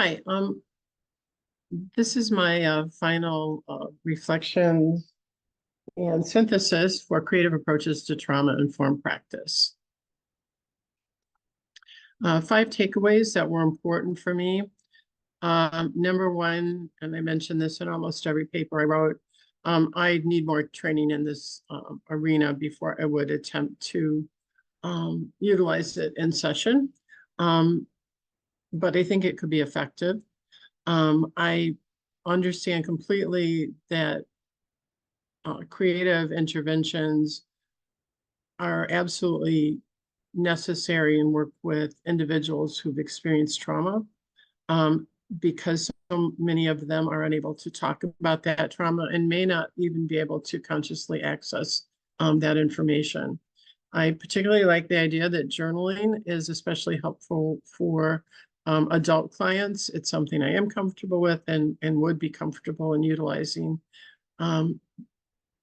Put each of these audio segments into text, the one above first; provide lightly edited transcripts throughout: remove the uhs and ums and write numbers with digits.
Hi, this is my final reflections and synthesis for creative approaches to trauma-informed practice. 5 takeaways that were important for me. Number one, and I mentioned this in almost every paper I wrote, I need more training in this arena before I would attempt to utilize it in session. But I think it could be effective. I understand completely that creative interventions are absolutely necessary and work with individuals who've experienced trauma, because so many of them are unable to talk about that trauma and may not even be able to consciously access that information. I particularly like the idea that journaling is especially helpful for adult clients. It's something I am comfortable with and would be comfortable in utilizing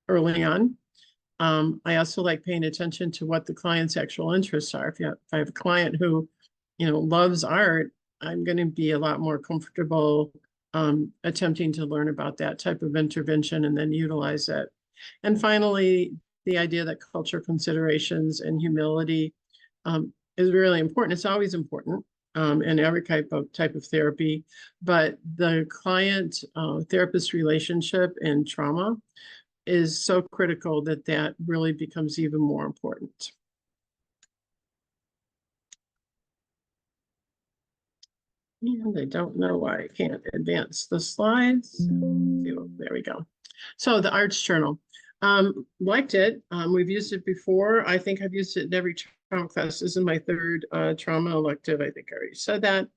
early on. I also like paying attention to what the client's actual interests are. If I have a client who, loves art, I'm going to be a lot more comfortable attempting to learn about that type of intervention and then utilize it. And finally, the idea that culture considerations and humility is really important. It's always important in every type of therapy, but the client therapist relationship in trauma is so critical that really becomes even more important. And I don't know why I can't advance the slides. There we go. So the Arts Journal. Liked it. We've used it before. I think I've used it in every trauma class. This is my third trauma elective. I think I already said that.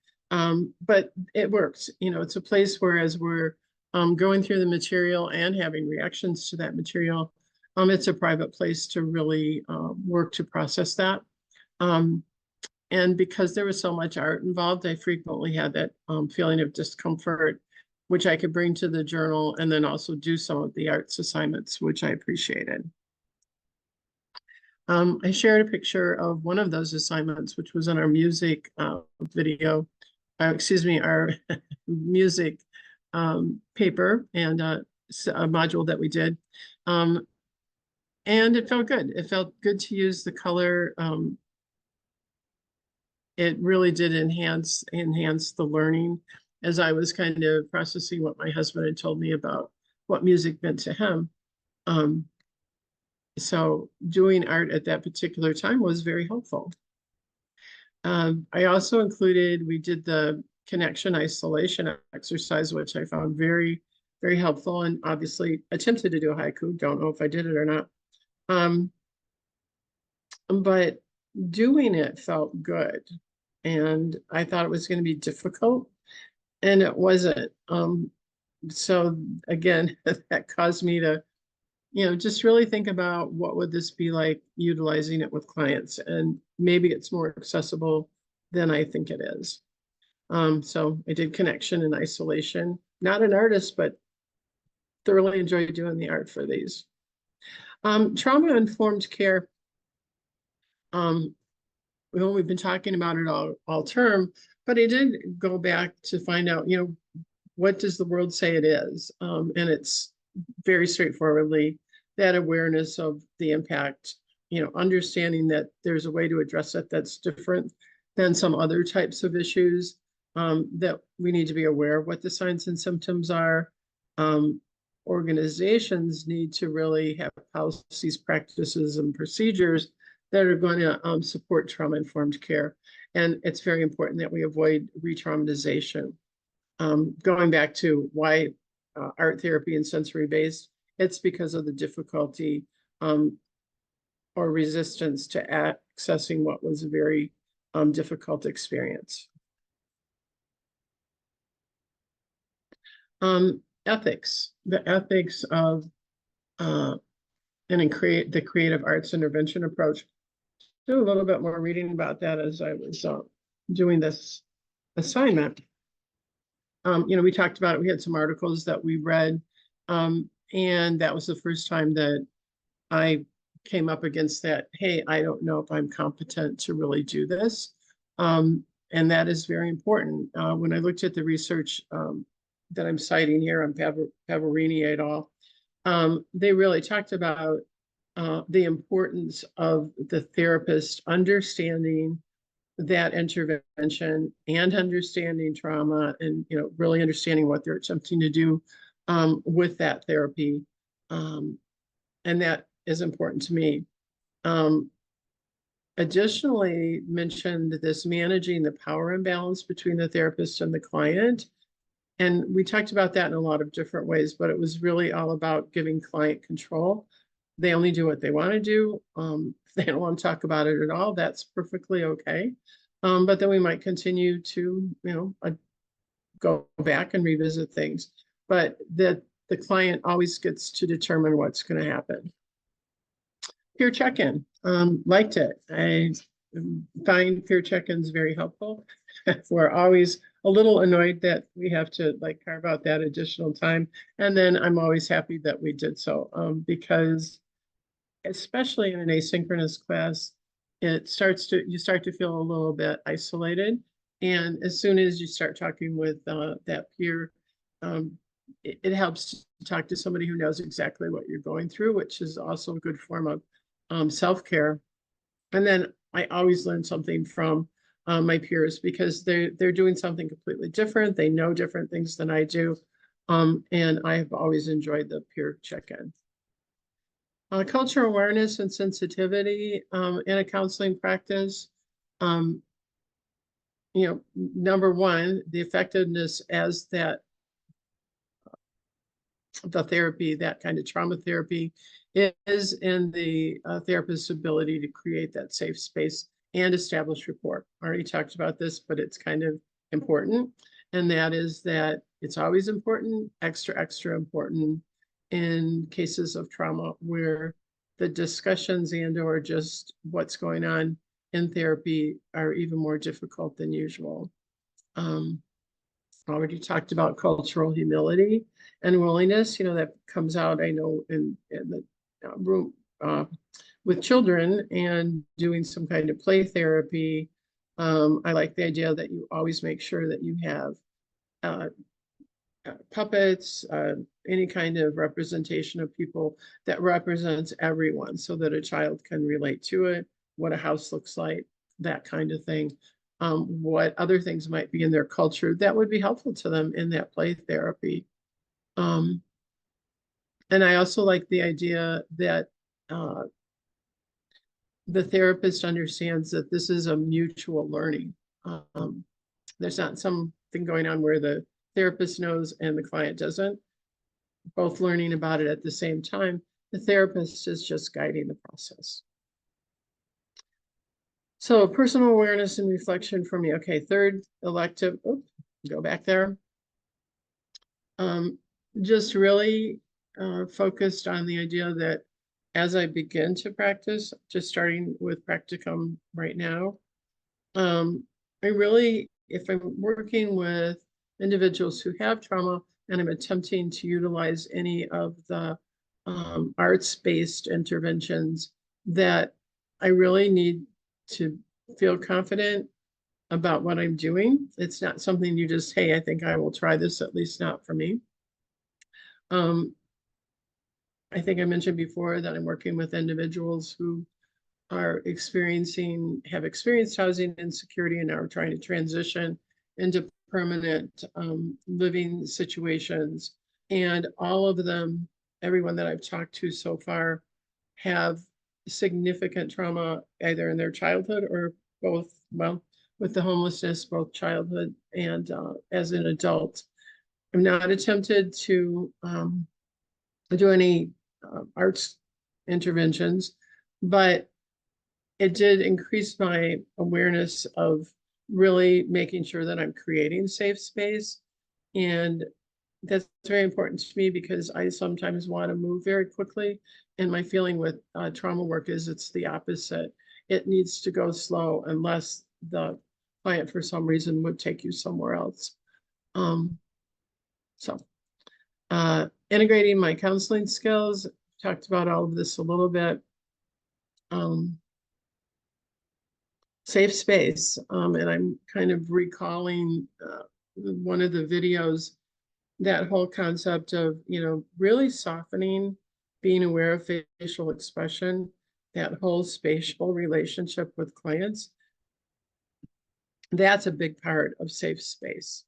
But it works. It's a place where as we're going through the material and having reactions to that material, it's a private place to really work to process that. And because there was so much art involved, I frequently had that feeling of discomfort, which I could bring to the journal and then also do some of the arts assignments, which I appreciated. I shared a picture of one of those assignments, which was on our music video, our music paper and a module that we did. And it felt good. It felt good to use the color. It really did enhance the learning as I was kind of processing what my husband had told me about what music meant to him. So doing art at that particular time was very helpful. I also included, we did the connection isolation exercise, which I found very, very helpful, and obviously attempted to do a haiku. Don't know if I did it or not. But doing it felt good. And I thought it was going to be difficult, and it wasn't. So again, that caused me to, just really think about what would this be like utilizing it with clients, and maybe it's more accessible than I think it is. So I did connection and isolation. Not an artist, but thoroughly enjoyed doing the art for these. Trauma-informed care. We've been talking about it all term, but I did go back to find out, what does the world say it is? And it's very straightforwardly that awareness of the impact, understanding that there's a way to address it that's different than some other types of issues, that we need to be aware of what the signs and symptoms are. Organizations need to really have policies, practices, and procedures that are going to support trauma-informed care. And it's very important that we avoid re-traumatization. Going back to why art therapy and sensory-based, it's because of the difficulty or resistance to accessing what was a very difficult experience. Ethics, the ethics of the creative arts intervention approach. Do a little bit more reading about that as I was doing this assignment. We talked about it. We had some articles that we read, and that was the first time that I came up against that. Hey, I don't know if I'm competent to really do this. And that is very important. When I looked at the research that I'm citing here on Pavarini et al., they really talked about the importance of the therapist understanding that intervention and understanding trauma, and really understanding what they're attempting to do with that therapy. And that is important to me. Additionally, mentioned this managing the power imbalance between the therapist and the client. And we talked about that in a lot of different ways, but it was really all about giving client control. They only do what they want to do. If they don't want to talk about it at all, that's perfectly okay. But then we might continue to, go back and revisit things. But the client always gets to determine what's going to happen. Peer check-in, liked it. I find peer check-ins very helpful. We're always a little annoyed that we have to carve out that additional time. And then I'm always happy that we did so, because especially in an asynchronous class, you start to feel a little bit isolated. And as soon as you start talking with that peer, it helps to talk to somebody who knows exactly what you're going through, which is also a good form of self-care. And then I always learn something from my peers, because they're doing something completely different. They know different things than I do. And I have always enjoyed the peer check-in. Cultural awareness and sensitivity in a counseling practice. Number one, the effectiveness as the therapy, that kind of trauma therapy, is in the therapist's ability to create that safe space and establish rapport. I already talked about this, but it's kind of important. And that is that it's always important, extra important in cases of trauma where the discussions or just what's going on in therapy are even more difficult than usual. Already talked about cultural humility and willingness, that comes out, I know, in the room with children and doing some kind of play therapy. I like the idea that you always make sure that you have puppets, any kind of representation of people that represents everyone, so that a child can relate to it, what a house looks like, that kind of thing. What other things might be in their culture that would be helpful to them in that play therapy. And I also like the idea that the therapist understands that this is a mutual learning. There's not something going on where the therapist knows and the client doesn't, both learning about it at the same time. The therapist is just guiding the process. So personal awareness and reflection for me. Okay, third elective, go back there. Just really focused on the idea that as I begin to practice, just starting with practicum right now, I really, if I'm working with individuals who have trauma and I'm attempting to utilize any of the arts-based interventions, that I really need to feel confident about what I'm doing. It's not something you just, hey, I think I will try this, at least not for me. I think I mentioned before that I'm working with individuals who have experienced housing insecurity and are trying to transition into permanent living situations. And all of them, everyone that I've talked to so far, have significant trauma either in their childhood or both, well, with the homelessness, both childhood and as an adult. I'm not attempted to do any arts interventions, but it did increase my awareness of really making sure that I'm creating safe space. And that's very important to me because I sometimes want to move very quickly. And my feeling with trauma work is it's the opposite. It needs to go slow unless the client for some reason would take you somewhere else. Integrating my counseling skills, talked about all of this a little bit. safe space. And I'm kind of recalling one of the videos, that whole concept of, really softening, being aware of facial expression, that whole spatial relationship with clients. That's a big part of safe space.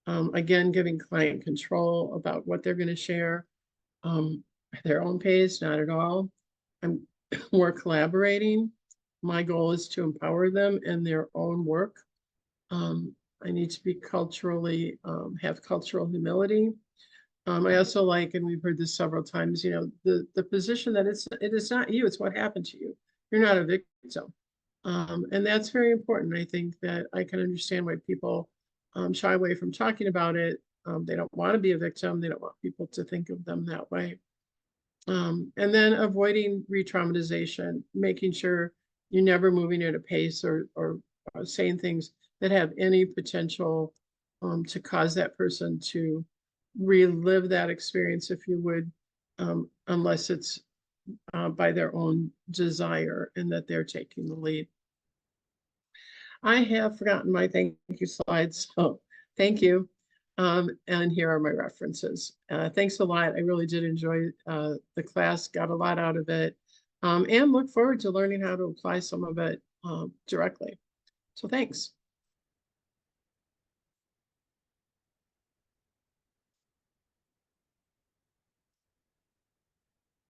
Again, giving client control about what they're going to share, their own pace, not at all. We're collaborating. My goal is to empower them in their own work. I need to be culturally, have cultural humility. I also like, and we've heard this several times, the position that it is not you, it's what happened to you. You're not a victim. And that's very important. I think that I can understand why people shy away from talking about it. They don't want to be a victim. They don't want people to think of them that way. And then avoiding re-traumatization, making sure you're never moving at a pace or saying things that have any potential to cause that person to relive that experience, if you would, unless it's by their own desire and that they're taking the lead. I have forgotten my thank you slides, so thank you. And here are my references. Thanks a lot. I really did enjoy the class, got a lot out of it, and look forward to learning how to apply some of it directly. So thanks.